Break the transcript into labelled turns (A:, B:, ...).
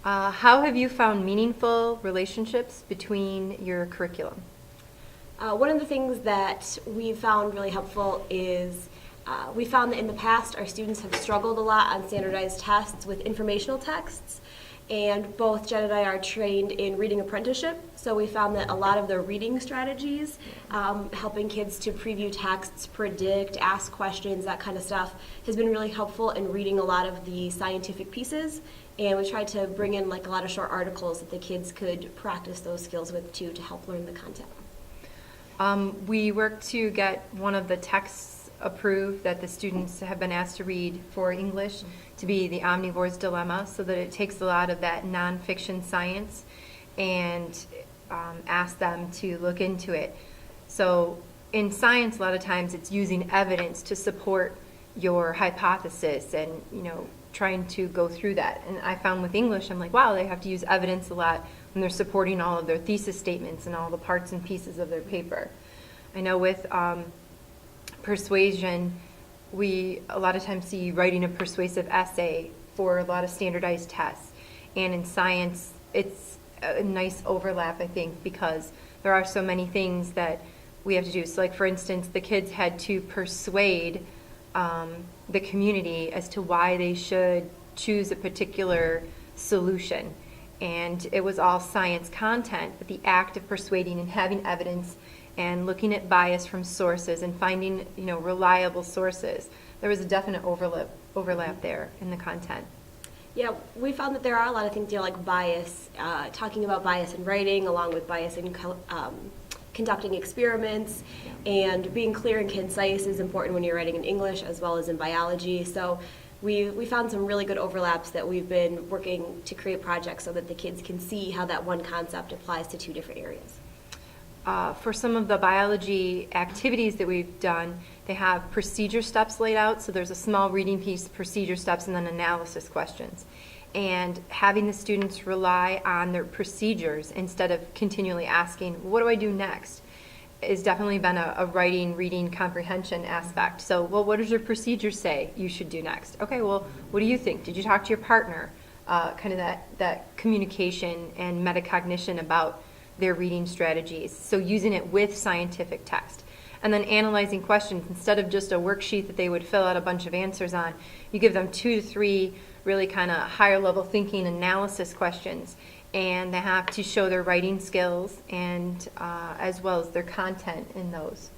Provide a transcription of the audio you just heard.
A: How have you found meaningful relationships between your curriculum?
B: One of the things that we found really helpful is we found that in the past our students have struggled a lot on standardized tests with informational texts, and both Jen and I are trained in reading apprenticeship, so we found that a lot of the reading strategies, helping kids to preview texts, predict, ask questions, that kind of stuff, has been really helpful in reading a lot of the scientific pieces, and we tried to bring in like a lot of short articles that the kids could practice those skills with too to help learn the content.
A: We worked to get one of the texts approved that the students have been asked to read for English to be The Omnivore's Dilemma, so that it takes a lot of that nonfiction science and ask them to look into it. So in science, a lot of times it's using evidence to support your hypothesis and, trying to go through that. And I found with English, I'm like, wow, they have to use evidence a lot when they're supporting all of their thesis statements and all the parts and pieces of their paper. I know with persuasion, we a lot of times see writing a persuasive essay for a lot of standardized tests. And in science, it's a nice overlap, I think, because there are so many things that we have to do. So like, for instance, the kids had to persuade the community as to why they should choose a particular solution. And it was all science content, but the act of persuading and having evidence and looking at bias from sources and finding, reliable sources, there was a definite overlap there in the content.
B: Yeah, we found that there are a lot of things, like bias, talking about bias in writing, along with bias in conducting experiments, and being clear and concise is important when you're writing in English as well as in biology. So we found some really good overlaps that we've been working to create projects so that the kids can see how that one concept applies to two different areas.
A: For some of the biology activities that we've done, they have procedure steps laid out. So there's a small reading piece, procedure steps, and then analysis questions. And having the students rely on their procedures instead of continually asking, what do I do next, has definitely been a writing, reading, comprehension aspect. So, well, what does your procedure say you should do next? Okay, well, what do you think? Did you talk to your partner? Kind of that communication and metacognition about their reading strategies. So using it with scientific text. And then analyzing questions. Instead of just a worksheet that they would fill out a bunch of answers on, you give them 2 to 3 really kind of higher level thinking analysis questions. And they have to show their writing skills and as well as their content in those.